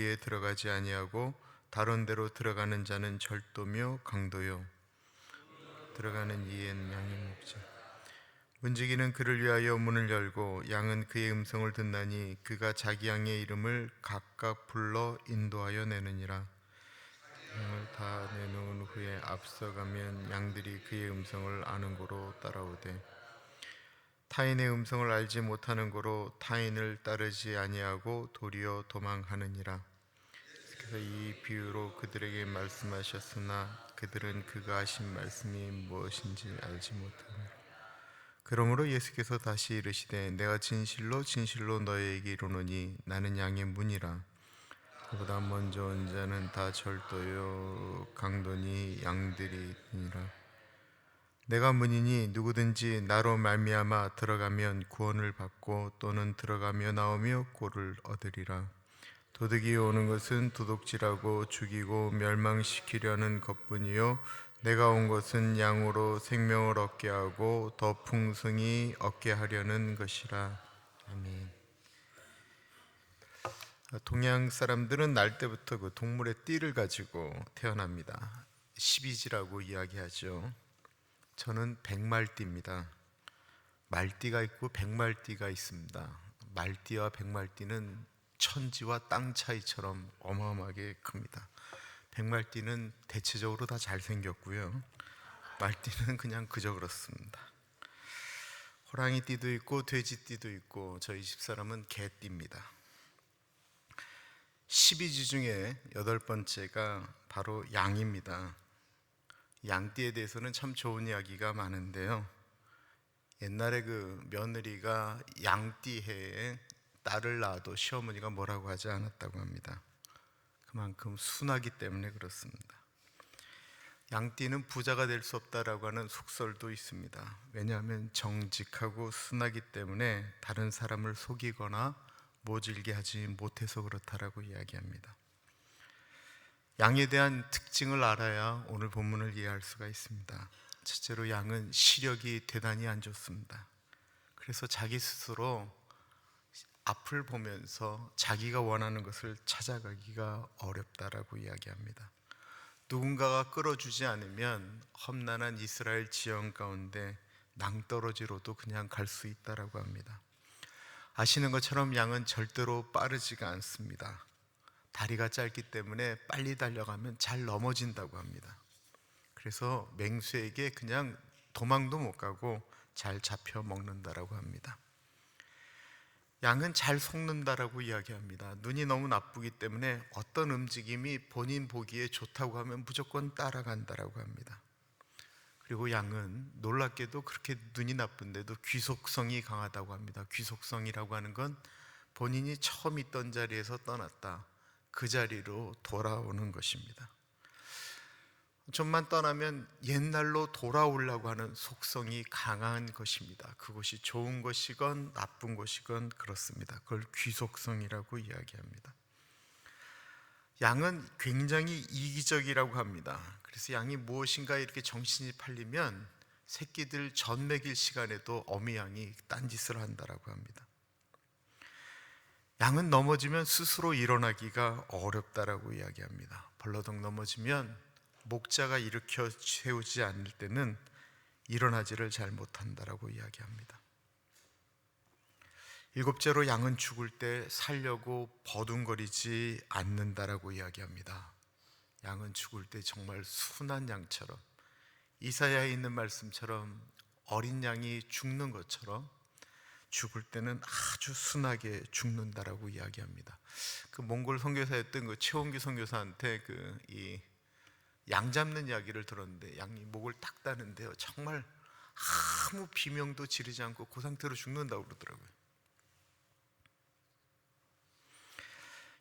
거기에 들어가지 아니하고 다른 데로 들어가는 자는 절도며 강도요 들어가는 이에는 양의 목자. 문지기는 그를 위하여 문을 열고 양은 그의 음성을 듣나니 그가 자기 양의 이름을 각각 불러 인도하여 내느니라. 양을 다 내놓은 후에 앞서가면 양들이 그의 음성을 아는 고로 따라오되 타인의 음성을 알지 못하는 고로 타인을 따르지 아니하고 도리어 도망하느니라. 그래서 이 비유로 그들에게 말씀하셨으나 그들은 그가 하신 말씀이 무엇인지 알지 못하니라. 그러므로 예수께서 다시 이르시되 내가 진실로 진실로 너희에게 이르노니 나는 양의 문이라. 그보다 먼저 온 자는 다 절도요 강도니 양들이 있니라. 내가 문이니 누구든지 나로 말미암아 들어가면 구원을 받고 또는 들어가며 나오며 꼴을 얻으리라. 도둑이 오는 것은 도둑질하고 죽이고 멸망시키려는 것뿐이요 내가 온 것은 양으로 생명을 얻게 하고 더 풍성히 얻게 하려는 것이라. 아멘. 동양 사람들은 날 때부터 그 동물의 띠를 가지고 태어납니다. 십이지라고 이야기하죠. 저는 백말띠입니다. 말띠가 있고 백말띠가 있습니다. 말띠와 백말띠는 천지와 땅 차이처럼 어마어마하게 큽니다. 백말띠는 대체적으로 다 잘생겼고요. 말띠는 그냥 그저 그렇습니다. 호랑이띠도 있고 돼지띠도 있고 저희 집사람은 개띠입니다. 12지 중에 8번째가 바로 양입니다. 양띠에 대해서는 참 좋은 이야기가 많은데요. 옛날에 그 며느리가 양띠해에 딸을 낳아도 시어머니가 뭐라고 하지 않았다고 합니다. 그만큼 순하기 때문에 그렇습니다. 양띠는 부자가 될 수 없다라고 하는 속설도 있습니다. 왜냐하면 정직하고 순하기 때문에 다른 사람을 속이거나 모질게 하지 못해서 그렇다라고 이야기합니다. 양에 대한 특징을 알아야 오늘 본문을 이해할 수가 있습니다. 첫째로 양은 시력이 대단히 안 좋습니다. 그래서 자기 스스로 앞을 보면서 자기가 원하는 것을 찾아가기가 어렵다라고 이야기합니다. 누군가가 끌어주지 않으면 험난한 이스라엘 지형 가운데 낭떠러지로도 그냥 갈 수 있다라고 합니다. 아시는 것처럼 양은 절대로 빠르지가 않습니다. 다리가 짧기 때문에 빨리 달려가면 잘 넘어진다고 합니다. 그래서 맹수에게 그냥 도망도 못 가고 잘 잡혀 먹는다라고 합니다. 양은 잘 속는다라고 이야기합니다. 눈이 너무 나쁘기 때문에 어떤 움직임이 본인 보기에 좋다고 하면 무조건 따라간다라고 합니다. 그리고 양은 놀랍게도 그렇게 눈이 나쁜데도 귀속성이 강하다고 합니다. 귀속성이라고 하는 건 본인이 처음 있던 자리에서 떠났다 그 자리로 돌아오는 것입니다. 좀만 떠나면 옛날로 돌아오려고 하는 속성이 강한 것입니다. 그것이 좋은 것이건 나쁜 것이건 그렇습니다. 그걸 귀속성이라고 이야기합니다. 양은 굉장히 이기적이라고 합니다. 그래서 양이 무엇인가 이렇게 정신이 팔리면 새끼들 젖 먹일 시간에도 어미 양이 딴짓을 한다라고 합니다. 양은 넘어지면 스스로 일어나기가 어렵다라고 이야기합니다. 벌러덩 넘어지면 목자가 일으켜 세우지 않을 때는 일어나지를 잘 못한다라고 이야기합니다. 7째로 양은 죽을 때 살려고 버둥거리지 않는다라고 이야기합니다. 양은 죽을 때 정말 순한 양처럼 이사야에 있는 말씀처럼 어린 양이 죽는 것처럼 죽을 때는 아주 순하게 죽는다라고 이야기합니다. 그 몽골 선교사였던 그 최원규 선교사한테 이 양 잡는 이야기를 들었는데 양이 목을 딱 따는데요, 정말 아무 비명도 지르지 않고 그 상태로 죽는다고 그러더라고요.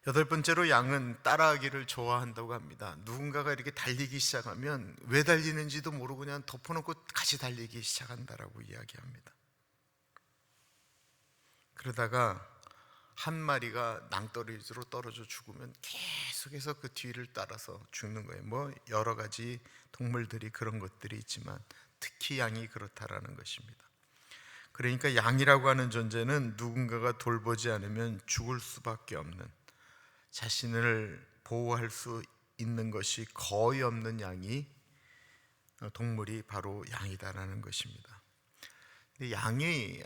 8번째로 양은 따라하기를 좋아한다고 합니다. 누군가가 이렇게 달리기 시작하면 왜 달리는지도 모르고 그냥 덮어놓고 같이 달리기 시작한다라고 이야기합니다. 그러다가 한 마리가 낭떠러지로 떨어져 죽으면 계속해서 그 뒤를 따라서 죽는 거예요. 뭐 여러 가지 동물들이 그런 것들이 있지만 특히 양이 그렇다라는 것입니다. 그러니까 양이라고 하는 존재는 누군가가 돌보지 않으면 죽을 수밖에 없는, 자신을 보호할 수 있는 것이 거의 없는 동물이 바로 양이다라는 것입니다. 근데 양의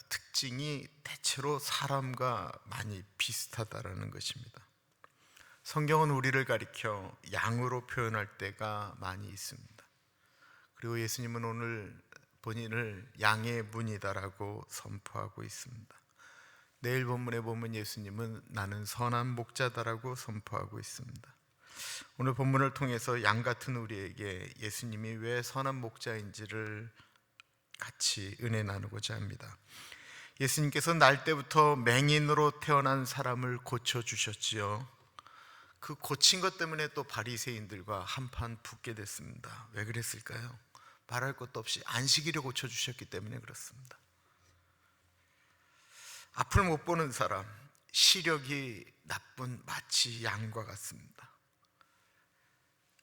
특징이 대체로 사람과 많이 비슷하다라는 것입니다. 성경은 우리를 가리켜 양으로 표현할 때가 많이 있습니다. 그리고 예수님은 오늘 본인을 양의 문이다라고 선포하고 있습니다. 내일 본문에 보면 예수님은 나는 선한 목자다라고 선포하고 있습니다. 오늘 본문을 통해서 양 같은 우리에게 예수님이 왜 선한 목자인지를 같이 은혜 나누고자 합니다. 예수님께서 날 때부터 맹인으로 태어난 사람을 고쳐주셨지요. 그 고친 것 때문에 또 바리새인들과 한판 붙게 됐습니다. 왜 그랬을까요? 말할 것도 없이 안식일을 고쳐주셨기 때문에 그렇습니다. 앞을 못 보는 사람, 시력이 나쁜 마치 양과 같습니다.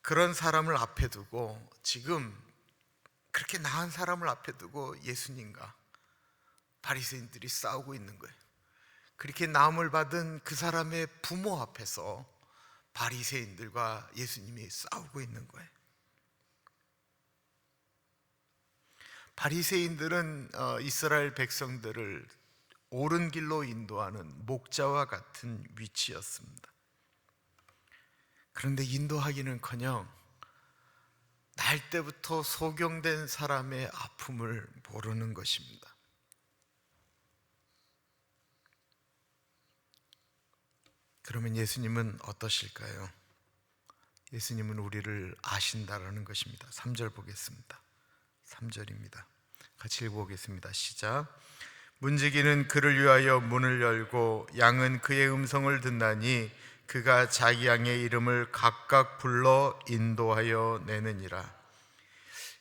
그런 사람을 앞에 두고, 지금 그렇게 나은 사람을 앞에 두고 예수님과 바리새인들이 싸우고 있는 거예요. 그렇게 나음을 받은 그 사람의 부모 앞에서 바리새인들과 예수님이 싸우고 있는 거예요. 바리새인들은 이스라엘 백성들을 옳은 길로 인도하는 목자와 같은 위치였습니다. 그런데 인도하기는커녕 날 때부터 소경된 사람의 아픔을 모르는 것입니다. 그러면 예수님은 어떠실까요? 예수님은 우리를 아신다라는 것입니다. 3절 보겠습니다. 3절입니다. 같이 읽어보겠습니다. 시작. 문지기는 그를 위하여 문을 열고 양은 그의 음성을 듣나니 그가 자기 양의 이름을 각각 불러 인도하여 내느니라.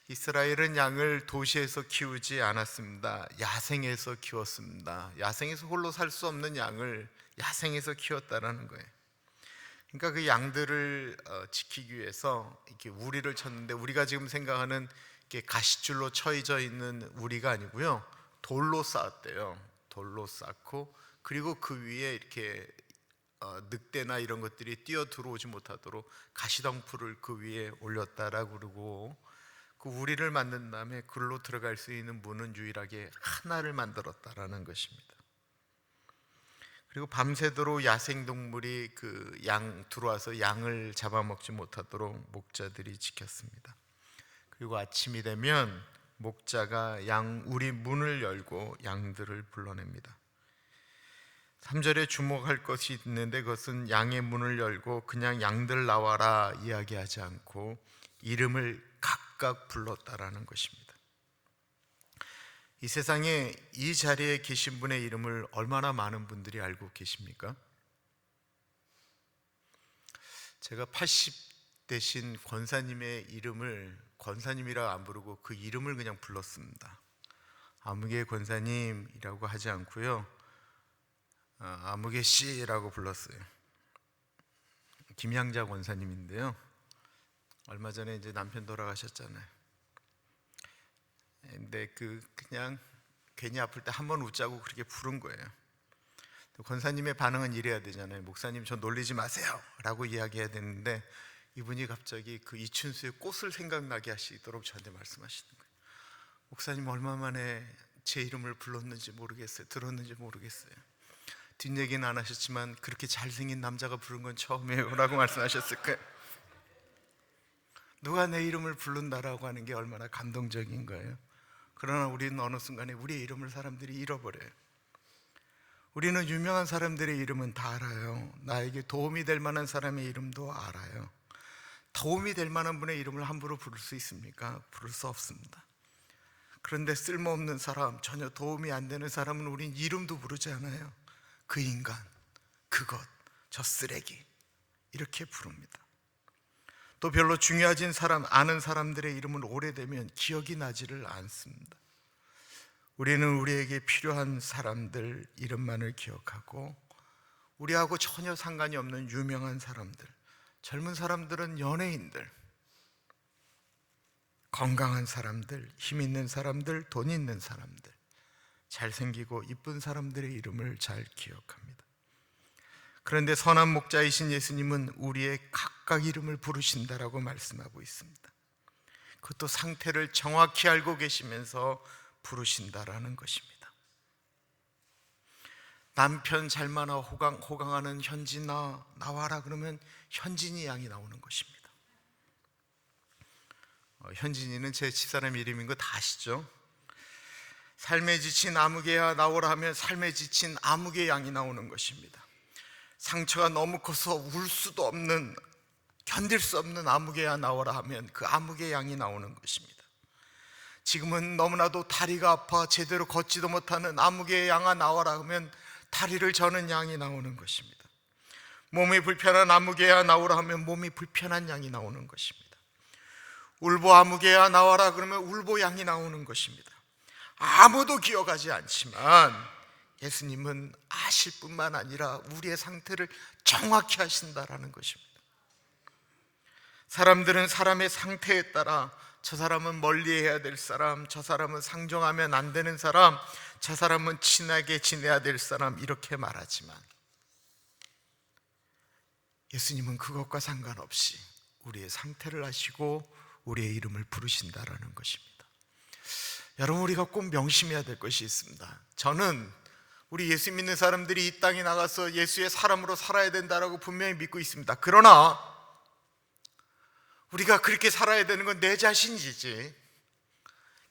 이스라엘은 양을 도시에서 키우지 않았습니다. 야생에서 키웠습니다. 야생에서 홀로 살 수 없는 양을 야생에서 키웠다라는 거예요. 그러니까 그 양들을 지키기 위해서 이렇게 우리를 쳤는데, 우리가 지금 생각하는 이렇게 가시줄로 쳐져 있는 우리가 아니고요, 돌로 쌓았대요. 돌로 쌓고, 그리고 그 위에 이렇게 늑대나 이런 것들이 뛰어 들어오지 못하도록 가시덩풀을 그 위에 올렸다라고 그러고, 그 우리를 만든 다음에 그로 들어갈 수 있는 문은 유일하게 하나를 만들었다라는 것입니다. 그리고 밤새도록 야생동물이 그 양 들어와서 양을 잡아먹지 못하도록 목자들이 지켰습니다. 그리고 아침이 되면 목자가 우리 문을 열고 양들을 불러냅니다. 3절에 주목할 것이 있는데, 그것은 양의 문을 열고 그냥 양들 나와라 이야기하지 않고 이름을 각각 불렀다라는 것입니다. 이 세상에 이 자리에 계신 분의 이름을 얼마나 많은 분들이 알고 계십니까? 제가 80 되신 권사님의 이름을 권사님이라 안 부르고 그 이름을 그냥 불렀습니다. 아무개 권사님이라고 하지 않고요, 아무개 씨라고 불렀어요. 김양자 권사님인데요, 얼마 전에 이제 남편 돌아가셨잖아요. 근데 그냥 괜히 아플 때 한번 웃자고 그렇게 부른 거예요. 권사님의 반응은 이래야 되잖아요. 목사님 저 놀리지 마세요 라고 이야기해야 되는데, 이분이 갑자기 그 이춘수의 꽃을 생각나게 하시도록 저한테 말씀하시는 거예요. 목사님 얼마 만에 제 이름을 불렀는지 모르겠어요. 들었는지 모르겠어요. 뒷얘기는 안 하셨지만 그렇게 잘생긴 남자가 부른 건 처음이에요 라고 말씀하셨을 거예요. 누가 내 이름을 부른다라고 하는 게 얼마나 감동적인 거예요. 그러나 우리는 어느 순간에 우리의 이름을 사람들이 잃어버려요. 우리는 유명한 사람들의 이름은 다 알아요. 나에게 도움이 될 만한 사람의 이름도 알아요. 도움이 될 만한 분의 이름을 함부로 부를 수 있습니까? 부를 수 없습니다. 그런데 쓸모없는 사람, 전혀 도움이 안 되는 사람은 우린 이름도 부르지 않아요. 그 인간, 그것, 저 쓰레기 이렇게 부릅니다. 또 별로 중요하진 사람, 아는 사람들의 이름은 오래되면 기억이 나지를 않습니다. 우리는 우리에게 필요한 사람들 이름만을 기억하고, 우리하고 전혀 상관이 없는 유명한 사람들, 젊은 사람들은 연예인들, 건강한 사람들, 힘 있는 사람들, 돈 있는 사람들, 잘생기고 이쁜 사람들의 이름을 잘 기억합니다. 그런데 선한 목자이신 예수님은 우리의 각각 이름을 부르신다라고 말씀하고 있습니다. 그것도 상태를 정확히 알고 계시면서 부르신다라는 것입니다. 남편 잘 만나 호강하는 현진아 나와라 그러면 현진이 양이 나오는 것입니다. 현진이는 제 집사람 이름인 거 다 아시죠? 삶에 지친 아무개야 나오라 하면 삶에 지친 아무개 양이 나오는 것입니다. 상처가 너무 커서 울 수도 없는, 견딜 수 없는 아무개야 나오라 하면 그 아무개 양이 나오는 것입니다. 지금은 너무나도 다리가 아파 제대로 걷지도 못하는 아무개 양아 나와라 하면 다리를 저는 양이 나오는 것입니다. 몸이 불편한 아무개야 나오라 하면 몸이 불편한 양이 나오는 것입니다. 울보 아무개야 나와라 그러면 울보 양이 나오는 것입니다. 아무도 기억하지 않지만 예수님은 아실 뿐만 아니라 우리의 상태를 정확히 하신다라는 것입니다. 사람들은 사람의 상태에 따라 저 사람은 멀리해야 될 사람, 저 사람은 상종하면 안 되는 사람, 저 사람은 친하게 지내야 될 사람 이렇게 말하지만 예수님은 그것과 상관없이 우리의 상태를 아시고 우리의 이름을 부르신다라는 것입니다. 여러분, 우리가 꼭 명심해야 될 것이 있습니다. 저는 우리 예수 믿는 사람들이 이 땅에 나가서 예수의 사람으로 살아야 된다라고 분명히 믿고 있습니다. 그러나 우리가 그렇게 살아야 되는 건 내 자신이지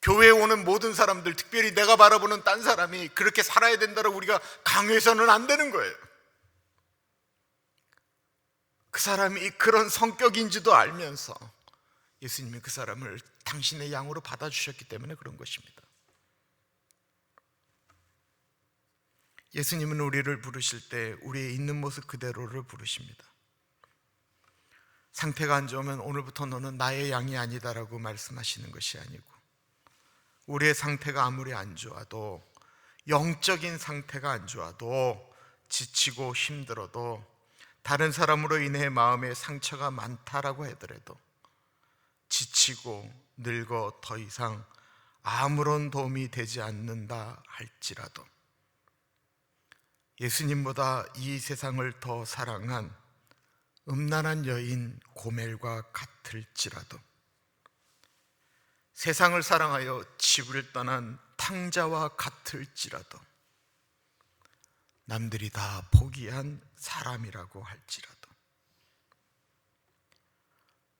교회에 오는 모든 사람들, 특별히 내가 바라보는 딴 사람이 그렇게 살아야 된다고 우리가 강요해서는 안 되는 거예요. 그 사람이 그런 성격인지도 알면서 예수님이 그 사람을 당신의 양으로 받아주셨기 때문에 그런 것입니다. 예수님은 우리를 부르실 때 우리의 있는 모습 그대로를 부르십니다. 상태가 안 좋으면 오늘부터 너는 나의 양이 아니다라고 말씀하시는 것이 아니고, 우리의 상태가 아무리 안 좋아도, 영적인 상태가 안 좋아도, 지치고 힘들어도, 다른 사람으로 인해 마음에 상처가 많다라고 하더라도, 지치고 늙어 더 이상 아무런 도움이 되지 않는다 할지라도, 예수님보다 이 세상을 더 사랑한 음란한 여인 고멜과 같을지라도, 세상을 사랑하여 집을 떠난 탕자와 같을지라도, 남들이 다 포기한 사람이라고 할지라도,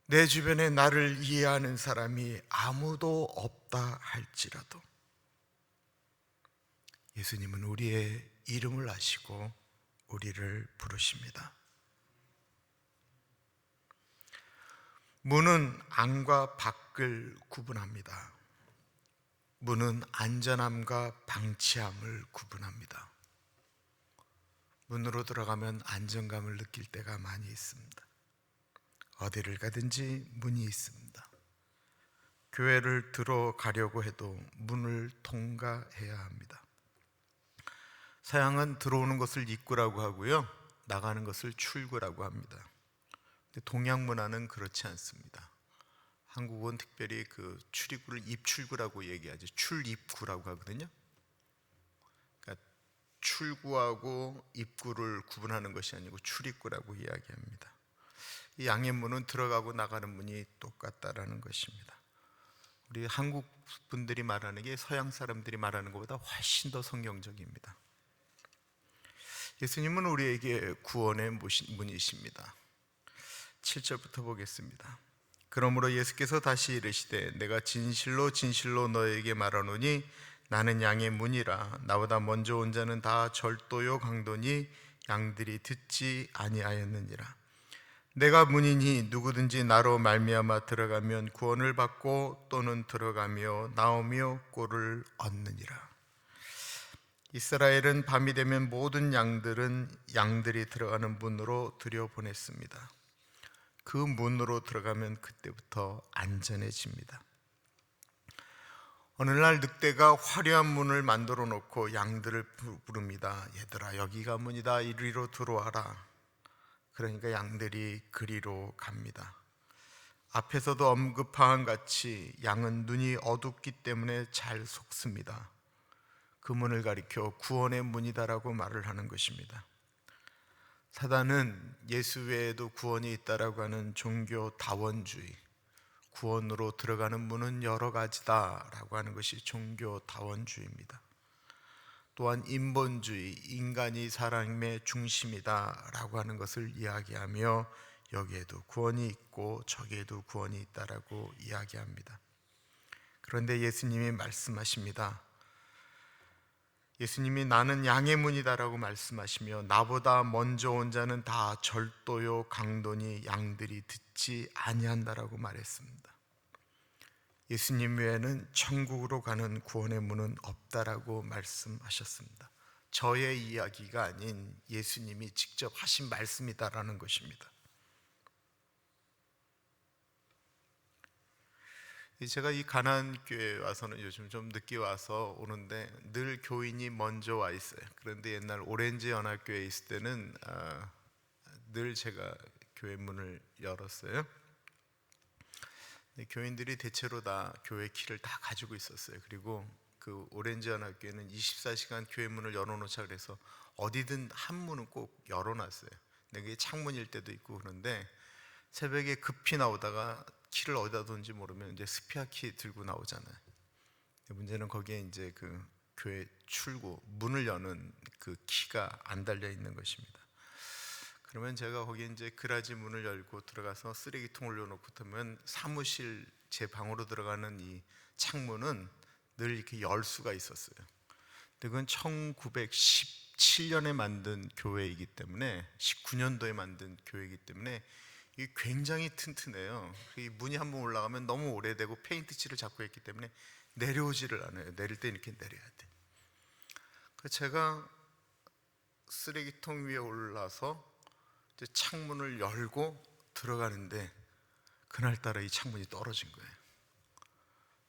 내 주변에 나를 이해하는 사람이 아무도 없다 할지라도 예수님은 우리의 이름을 아시고 우리를 부르십니다. 문은 안과 밖을 구분합니다. 문은 안전함과 방치함을 구분합니다. 문으로 들어가면 안정감을 느낄 때가 많이 있습니다. 어디를 가든지 문이 있습니다. 교회를 들어가려고 해도 문을 통과해야 합니다. 서양은 들어오는 것을 입구라고 하고요, 나가는 것을 출구라고 합니다. 근데 동양 문화는 그렇지 않습니다. 한국은 특별히 그 출입구를 입출구라고 얘기하죠. 출입구라고 하거든요. 그러니까 출구하고 입구를 구분하는 것이 아니고 출입구라고 이야기합니다. 이 양의 문은 들어가고 나가는 문이 똑같다라는 것입니다. 우리 한국 분들이 말하는 게 서양 사람들이 말하는 것보다 훨씬 더 성경적입니다. 예수님은 우리에게 구원의 문이십니다. 7절부터 보겠습니다. 그러므로 예수께서 다시 이르시되 내가 진실로 진실로 너에게 말하노니 나는 양의 문이라. 나보다 먼저 온 자는 다 절도요 강도니 양들이 듣지 아니하였느니라. 내가 문이니 누구든지 나로 말미암아 들어가면 구원을 받고 또는 들어가며 나오며 꼴을 얻느니라. 이스라엘은 밤이 되면 모든 양들이 들어가는 문으로 들여보냈습니다. 그 문으로 들어가면 그때부터 안전해집니다. 어느 날 늑대가 화려한 문을 만들어 놓고 양들을 부릅니다. 얘들아, 여기가 문이다. 이리로 들어와라. 그러니까 양들이 그리로 갑니다. 앞에서도 언급한 같이 양은 눈이 어둡기 때문에 잘 속습니다. 그 문을 가리켜 구원의 문이다라고 말을 하는 것입니다. 사단은 예수 외에도 구원이 있다라고 하는 종교 다원주의, 구원으로 들어가는 문은 여러 가지다라고 하는 것이 종교 다원주의입니다. 또한 인본주의, 인간이 사람의 중심이다라고 하는 것을 이야기하며 여기에도 구원이 있고 저기에도 구원이 있다라고 이야기합니다. 그런데 예수님이 말씀하십니다. 예수님이 나는 양의 문이다라고 말씀하시며 나보다 먼저 온 자는 다 절도요 강도니 양들이 듣지 아니한다라고 말했습니다. 예수님 외에는 천국으로 가는 구원의 문은 없다라고 말씀하셨습니다. 저의 이야기가 아닌 예수님이 직접 하신 말씀이다라는 것입니다. 제가 이 가나안 교회에 와서는 요즘 좀 늦게 와서 오는데 늘 교인이 먼저 와 있어요. 그런데 옛날 오렌지 연합교회에 있을 때는 늘 제가 교회 문을 열었어요. 교인들이 대체로 다 교회 키를 다 가지고 있었어요. 그리고 그 오렌지 연합교회는 24시간 교회 문을 열어놓자 그래서 어디든 한 문은 꼭 열어놨어요. 근데 그게 창문일 때도 있고 그런데 새벽에 급히 나오다가 키를 어디다 둔지 모르면 이제 스피어 키 들고 나오잖아요. 문제는 거기에 이제 그 교회 출구 문을 여는 그 키가 안 달려 있는 것입니다. 그러면 제가 거기에 이제 그라지 문을 열고 들어가서 쓰레기통을 올려놓고 그러면 사무실 제 방으로 들어가는 이 창문은 늘 이렇게 열 수가 있었어요. 근데 그건 1917년에 만든 교회이기 때문에 19년도에 만든 교회이기 때문에 이게 굉장히 튼튼해요. 이 문이 한번 올라가면 너무 오래되고 페인트 칠을 자꾸 했기 때문에 내려오지를 않아요. 내릴 때 이렇게 내려야 돼. 그래서 제가 쓰레기통 위에 올라서 이제 창문을 열고 들어가는데 그날따라 이 창문이 떨어진 거예요.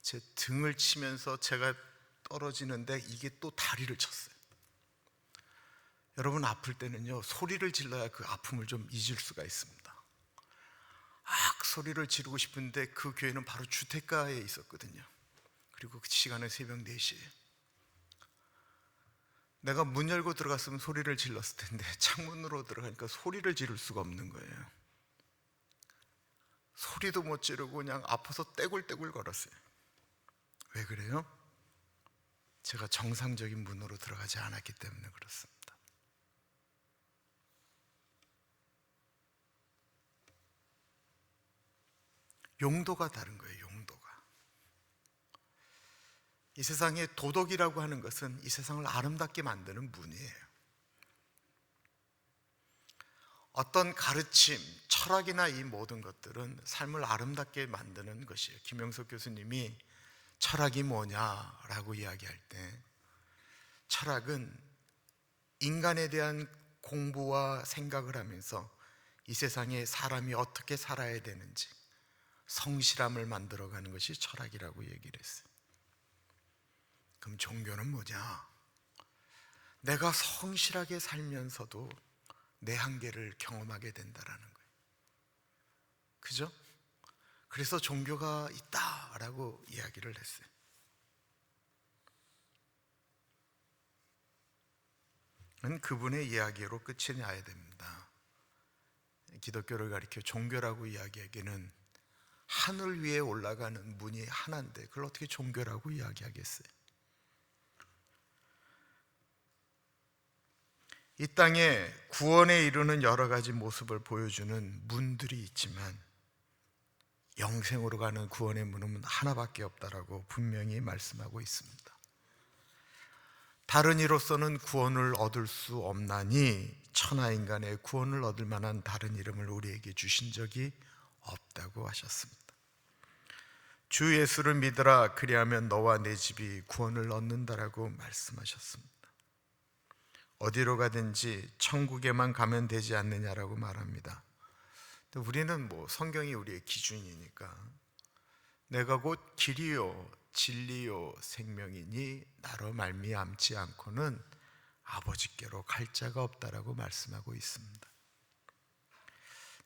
제 등을 치면서 제가 떨어지는데 이게 또 다리를 쳤어요. 여러분 아플 때는요 소리를 질러야 그 아픔을 좀 잊을 수가 있습니다. 소리를 지르고 싶은데 그 교회는 바로 주택가에 있었거든요. 그리고 그 시간은 새벽 4시에 내가 문 열고 들어갔으면 소리를 질렀을 텐데 창문으로 들어가니까 소리를 지를 수가 없는 거예요. 소리도 못 지르고 그냥 아파서 떼굴떼굴 걸었어요. 왜 그래요? 제가 정상적인 문으로 들어가지 않았기 때문에 그렇습니다. 용도가 다른 거예요. 용도가. 이 세상에 도덕이라고 하는 것은 이 세상을 아름답게 만드는 문이에요. 어떤 가르침, 철학이나 이 모든 것들은 삶을 아름답게 만드는 것이에요. 김영석 교수님이 철학이 뭐냐라고 이야기할 때 철학은 인간에 대한 공부와 생각을 하면서 이 세상에 사람이 어떻게 살아야 되는지 성실함을 만들어가는 것이 철학이라고 얘기를 했어요. 그럼 종교는 뭐냐? 내가 성실하게 살면서도 내 한계를 경험하게 된다라는 거예요. 그죠? 그래서 종교가 있다라고 이야기를 했어요. 그분의 이야기로 끝이 나야 됩니다. 기독교를 가리켜 종교라고 이야기하기는 하늘 위에 올라가는 문이 하나인데 그걸 어떻게 종교라고 이야기하겠어요? 이 땅에 구원에 이르는 여러 가지 모습을 보여주는 문들이 있지만 영생으로 가는 구원의 문은 하나밖에 없다라고 분명히 말씀하고 있습니다. 다른 이로서는 구원을 얻을 수 없나니 천하인간의 구원을 얻을 만한 다른 이름을 우리에게 주신 적이 없다고 하셨습니다. 주 예수를 믿으라 그리하면 너와 내 집이 구원을 얻는다라고 말씀하셨습니다. 어디로 가든지 천국에만 가면 되지 않느냐라고 말합니다. 우리는 성경이 우리의 기준이니까 내가 곧 길이요 진리요 생명이니 나로 말미암지 않고는 아버지께로 갈 자가 없다라고 말씀하고 있습니다.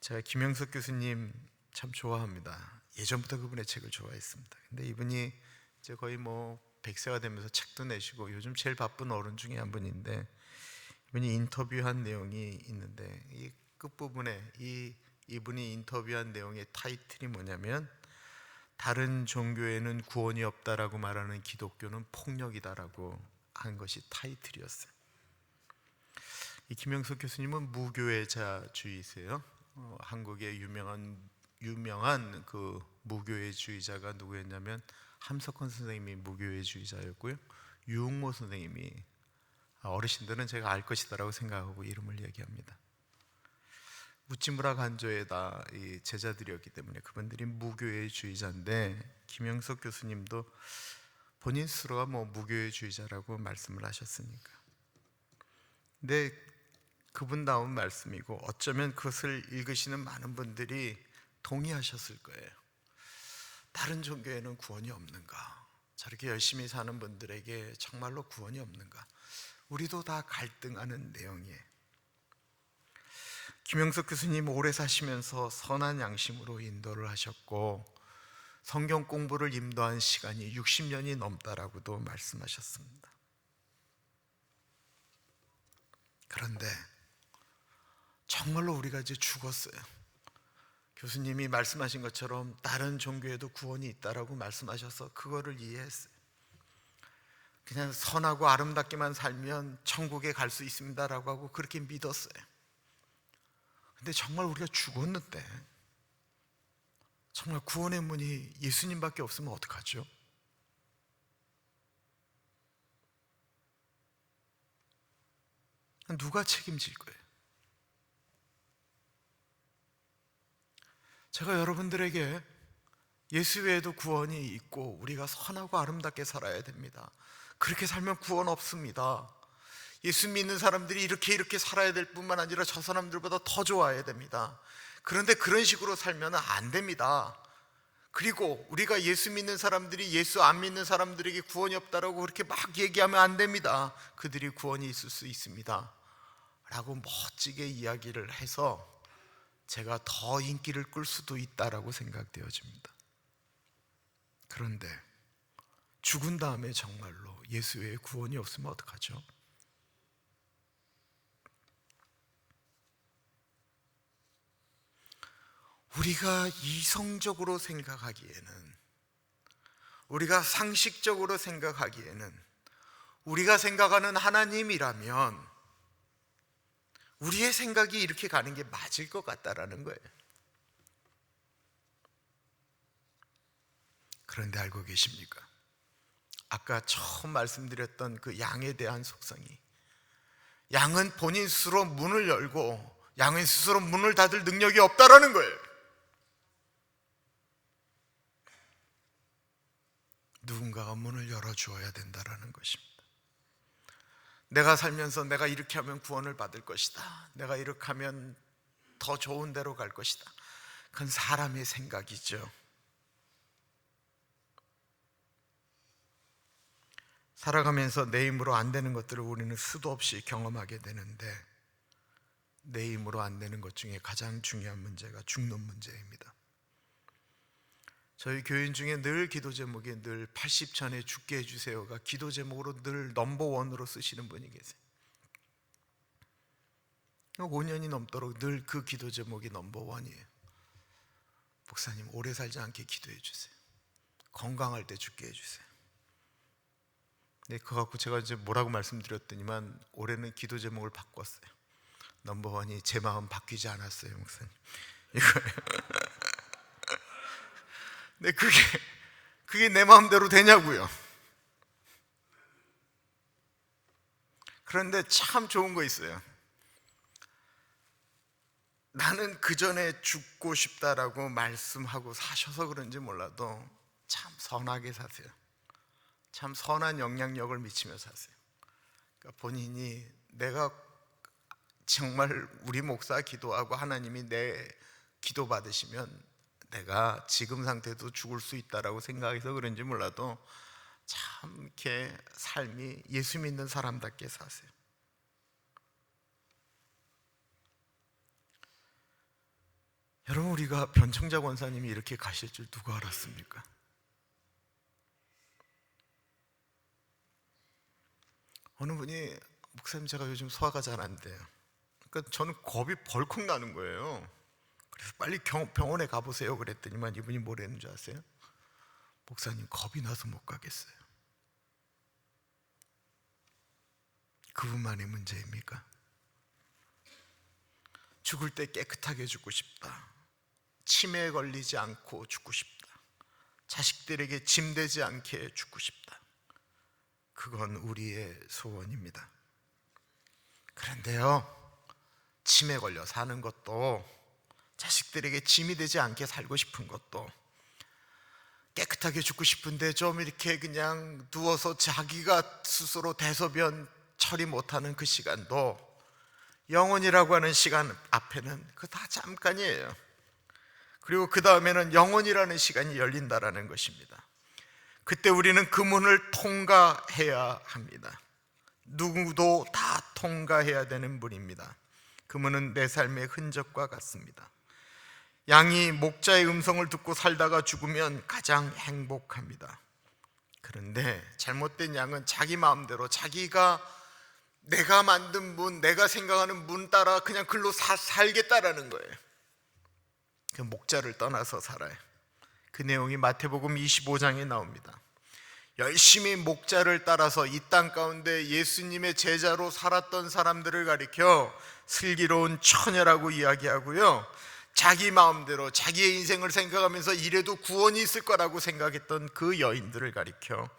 제가 김영석 교수님 참 좋아합니다. 예전부터 그분의 책을 좋아했습니다. 근데 이분이 이제 거의 100세가 되면서 책도 내시고 요즘 제일 바쁜 어른 중에 한 분인데 이분이 인터뷰한 내용이 있는데 이 끝부분에 이분이 인터뷰한 내용의 타이틀이 뭐냐면 다른 종교에는 구원이 없다라고 말하는 기독교는 폭력이다라고 한 것이 타이틀이었어요. 이 김영석 교수님은 무교회자주의세요. 한국의 유명한 그 무교회주의자가 누구였냐면 함석헌 선생님이 무교회주의자였고요. 유흥모 선생님이, 어르신들은 제가 알 것이다라고 생각하고 이름을 얘기합니다. 우찌무라 간조의 다 이 제자들이었기 때문에 그분들이 무교회주의자인데, 김영석 교수님도 본인 스스로가 무교회주의자라고 말씀을 하셨으니까. 근데 그분다운 말씀이고, 어쩌면 그것을 읽으시는 많은 분들이 동의하셨을 거예요. 다른 종교에는 구원이 없는가? 저렇게 열심히 사는 분들에게 정말로 구원이 없는가? 우리도 다 갈등하는 내용이에요. 김영석 교수님 오래 사시면서 선한 양심으로 인도를 하셨고 성경 공부를 인도한 시간이 60년이 넘다라고도 말씀하셨습니다. 그런데 정말로 우리가 이제 죽었어요. 교수님이 말씀하신 것처럼 다른 종교에도 구원이 있다라고 말씀하셔서 그거를 이해했어요. 그냥 선하고 아름답게만 살면 천국에 갈 수 있습니다라고 하고 그렇게 믿었어요. 근데 정말 우리가 죽었는데 정말 구원의 문이 예수님밖에 없으면 어떡하죠? 누가 책임질 거예요? 제가 여러분들에게 예수 외에도 구원이 있고 우리가 선하고 아름답게 살아야 됩니다. 그렇게 살면 구원 없습니다. 예수 믿는 사람들이 이렇게 살아야 될 뿐만 아니라 저 사람들보다 더 좋아야 됩니다. 그런데 그런 식으로 살면 안 됩니다. 그리고 우리가 예수 믿는 사람들이 예수 안 믿는 사람들에게 구원이 없다라고 그렇게 막 얘기하면 안 됩니다. 그들이 구원이 있을 수 있습니다 라고 멋지게 이야기를 해서 제가 더 인기를 끌 수도 있다라고 생각되어집니다. 그런데 죽은 다음에 정말로 예수 외에 구원이 없으면 어떡하죠? 우리가 이성적으로 생각하기에는, 우리가 상식적으로 생각하기에는, 우리가 생각하는 하나님이라면 우리의 생각이 이렇게 가는 게 맞을 것 같다라는 거예요. 그런데 알고 계십니까? 아까 처음 말씀드렸던 그 양에 대한 속성이, 양은 본인 스스로 문을 열고 양은 스스로 문을 닫을 능력이 없다라는 거예요. 누군가가 문을 열어주어야 된다라는 것입니다. 내가 살면서 내가 이렇게 하면 구원을 받을 것이다, 내가 이렇게 하면 더 좋은 데로 갈 것이다, 그건 사람의 생각이죠. 살아가면서 내 힘으로 안 되는 것들을 우리는 수도 없이 경험하게 되는데, 내 힘으로 안 되는 것 중에 가장 중요한 문제가 죽는 문제입니다. 저희 교인 중에 늘 기도 제목이 늘 80전에 죽게 해주세요가 기도 제목으로 늘 넘버원으로 쓰시는 분이 계세요. 5년이 넘도록 늘 그 기도 제목이 넘버원이에요. 목사님, 오래 살지 않게 기도해 주세요. 건강할 때 죽게 해주세요. 네, 그거 갖고 제가 이제 뭐라고 말씀드렸더니만 올해는 기도 제목을 바꿨어요. 넘버원이 제 마음 바뀌지 않았어요, 목사님. 이거예요. 네, 그게 내 마음대로 되냐고요. 그런데 참 좋은 거 있어요. 나는 그 전에 죽고 싶다라고 말씀하고 사셔서 그런지 몰라도 참 선하게 사세요. 참 선한 영향력을 미치며 사세요. 그러니까 본인이 내가 정말 우리 목사 기도하고 하나님이 내 기도 받으시면 내가 지금 상태도 죽을 수 있다라고 생각해서 그런지 몰라도 참 이렇게 삶이 예수 믿는 사람답게 사세요. 여러분, 우리가 변청자 권사님이 이렇게 가실 줄 누가 알았습니까? 어느 분이 목사님, 제가 요즘 소화가 잘 안 돼요. 그러니까 저는 겁이 벌컥 나는 거예요. 그래서 빨리 병원에 가보세요 그랬더니만 이분이 뭐라는 줄 아세요? 목사님, 겁이 나서 못 가겠어요. 그분만의 문제입니까? 죽을 때 깨끗하게 죽고 싶다, 치매에 걸리지 않고 죽고 싶다, 자식들에게 짐되지 않게 죽고 싶다. 그건 우리의 소원입니다. 그런데요, 치매 걸려 사는 것도, 자식들에게 짐이 되지 않게 살고 싶은 것도, 깨끗하게 죽고 싶은데 좀 이렇게 그냥 누워서 자기가 스스로 대소변 처리 못하는 그 시간도, 영혼이라고 하는 시간 앞에는 그 다 잠깐이에요. 그리고 그 다음에는 영혼이라는 시간이 열린다라는 것입니다. 그때 우리는 그 문을 통과해야 합니다. 누구도 다 통과해야 되는 문입니다. 그 문은 내 삶의 흔적과 같습니다. 양이 목자의 음성을 듣고 살다가 죽으면 가장 행복합니다. 그런데 잘못된 양은 자기 마음대로, 내가 만든 문, 내가 생각하는 문 따라 그냥 글로 살겠다라는 거예요. 그 목자를 떠나서 살아요. 그 내용이 마태복음 25장에 나옵니다. 열심히 목자를 따라서 이 땅 가운데 예수님의 제자로 살았던 사람들을 가리켜 슬기로운 처녀라고 이야기하고요, 자기 마음대로 자기의 인생을 생각하면서 이래도 구원이 있을 거라고 생각했던 그 여인들을 가리켜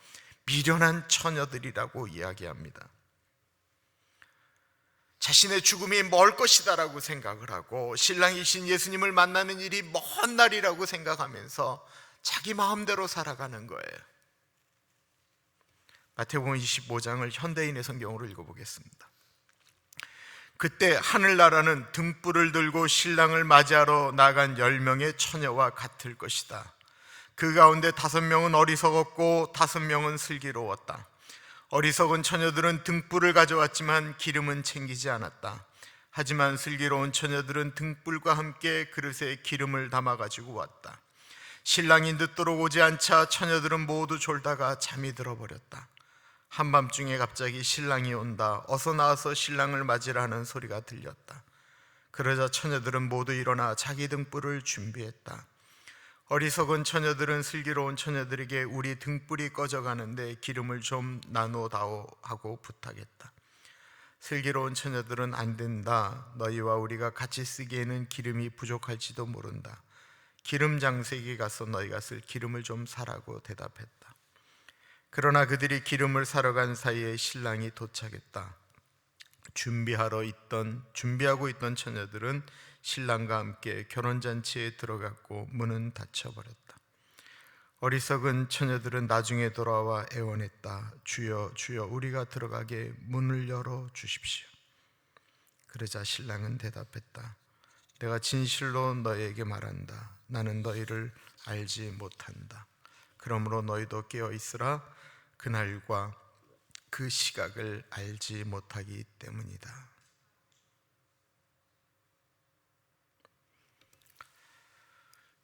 미련한 처녀들이라고 이야기합니다. 자신의 죽음이 멀 것이다라고 생각을 하고 신랑이신 예수님을 만나는 일이 먼 날이라고 생각하면서 자기 마음대로 살아가는 거예요. 마태복음 25장을 현대인의 성경으로 읽어보겠습니다. 그때 하늘나라는 등불을 들고 신랑을 맞이하러 나간 10명의 처녀와 같을 것이다. 그 가운데 5명은 어리석었고 5명은 슬기로웠다. 어리석은 처녀들은 등불을 가져왔지만 기름은 챙기지 않았다. 하지만 슬기로운 처녀들은 등불과 함께 그릇에 기름을 담아가지고 왔다. 신랑이 늦도록 오지 않자 처녀들은 모두 졸다가 잠이 들어버렸다. 한밤중에 갑자기 신랑이 온다, 어서 나와서 신랑을 맞으라 하는 소리가 들렸다. 그러자 처녀들은 모두 일어나 자기 등불을 준비했다. 어리석은 처녀들은 슬기로운 처녀들에게 우리 등불이 꺼져가는데 기름을 좀 나누어다오 하고 부탁했다. 슬기로운 처녀들은 안 된다. 너희와 우리가 같이 쓰기에는 기름이 부족할지도 모른다. 기름 장색에 가서 너희가 쓸 기름을 좀 사라고 대답했다. 그러나 그들이 기름을 사러 간 사이에 신랑이 도착했다. 준비하고 있던 처녀들은 신랑과 함께 결혼잔치에 들어갔고 문은 닫혀버렸다. 어리석은 처녀들은 나중에 돌아와 애원했다. 주여, 주여, 우리가 들어가게 문을 열어 주십시오. 그러자 신랑은 대답했다. 내가 진실로 너희에게 말한다. 나는 너희를 알지 못한다. 그러므로 너희도 깨어 있으라. 그날과 그 시각을 알지 못하기 때문이다.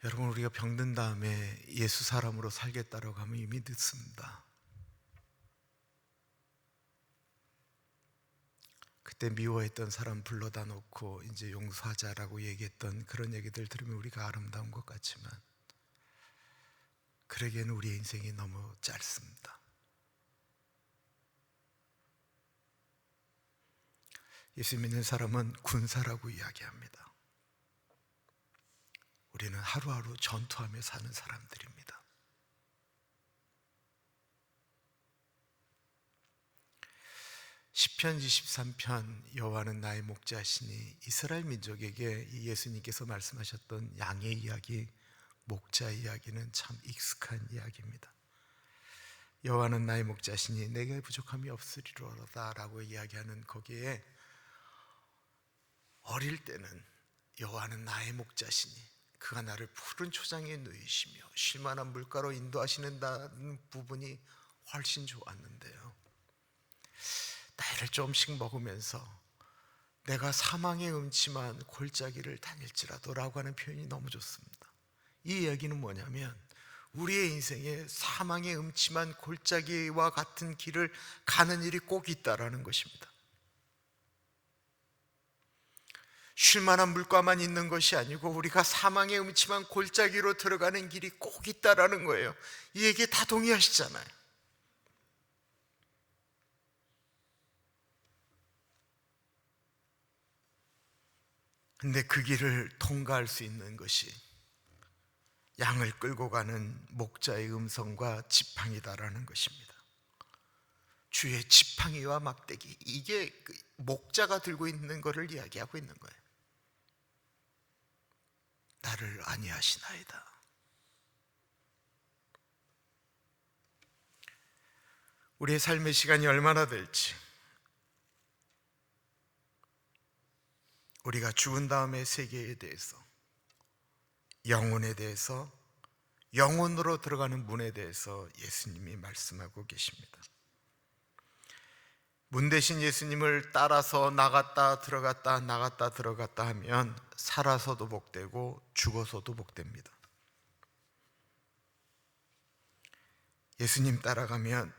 여러분, 우리가 병든 다음에 예수 사람으로 살겠다라고 하면 이미 늦습니다. 그때 미워했던 사람 불러다 놓고 이제 용서하자라고 얘기했던 그런 얘기들 들으면 우리가 아름다운 것 같지만 그러기에는 우리의 인생이 너무 짧습니다. 예수 믿는 사람은 군사라고 이야기합니다. 우리는 하루하루 전투하며 사는 사람들입니다. 시편 23편 여호와는 나의 목자시니, 이스라엘 민족에게 예수님께서 말씀하셨던 양의 이야기, 목자 이야기는 참 익숙한 이야기입니다. 여호와는 나의 목자시니 내게 부족함이 없으리로다 라고 이야기하는 거기에 어릴 때는 여호와는 나의 목자시니 그가 나를 푸른 초장에 누이시며 쉴만한 물가로 인도하시는다는 부분이 훨씬 좋았는데요, 나이를 조금씩 먹으면서 내가 사망의 음침한 골짜기를 다닐지라도 라고 하는 표현이 너무 좋습니다. 이 얘기는 뭐냐면 우리의 인생에 사망의 음침한 골짜기와 같은 길을 가는 일이 꼭 있다라는 것입니다. 쉴만한 물가만 있는 것이 아니고 우리가 사망의 음침한 골짜기로 들어가는 길이 꼭 있다라는 거예요. 이 얘기에 다 동의하시잖아요. 근데 그 길을 통과할 수 있는 것이 양을 끌고 가는 목자의 음성과 지팡이다라는 것입니다. 주의 지팡이와 막대기, 이게 그 목자가 들고 있는 것을 이야기하고 있는 거예요. 나를 아니하시나이다. 우리의 삶의 시간이 얼마나 될지, 우리가 죽은 다음의 세계에 대해서, 영혼에 대해서, 영혼으로 들어가는 문에 대해서 예수님이 말씀하고 계십니다. 문 대신 예수님을 따라서 나갔다 들어갔다 나갔다 들어갔다 하면 살아서도 복되고 죽어서도 복됩니다. 예수님 따라가면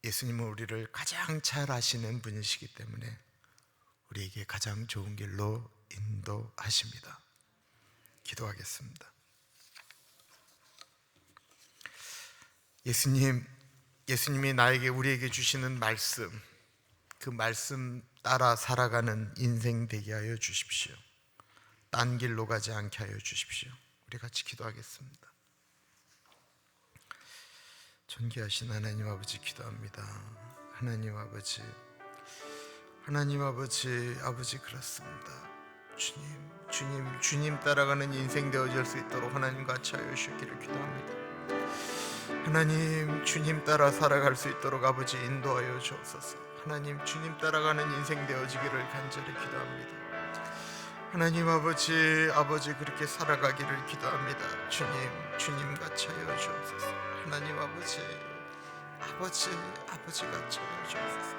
예수님은 우리를 가장 잘 아시는 분이시기 때문에 우리에게 가장 좋은 길로 인도하십니다. 기도하겠습니다. 예수님이 나에게, 우리에게 주시는 말씀, 그 말씀 따라 살아가는 인생 되게 하여 주십시오. 딴 길로 가지 않게 하여 주십시오. 우리 같이 기도하겠습니다. 존귀하신 하나님 아버지 기도합니다. 하나님 아버지 아버지 그렇습니다. 주님 따라가는 인생 되어질 수 있도록 하나님 같이 하여 주시기를 기도합니다. 하나님, 주님 따라 살아갈 수 있도록 아버지 인도하여 주옵소서. 하나님, 주님 따라가는 인생 되어지기를 간절히 기도합니다. 하나님 아버지 그렇게 살아가기를 기도합니다. 주님 같이 하여 주옵소서. 하나님 아버지 같이 하여 주옵소서.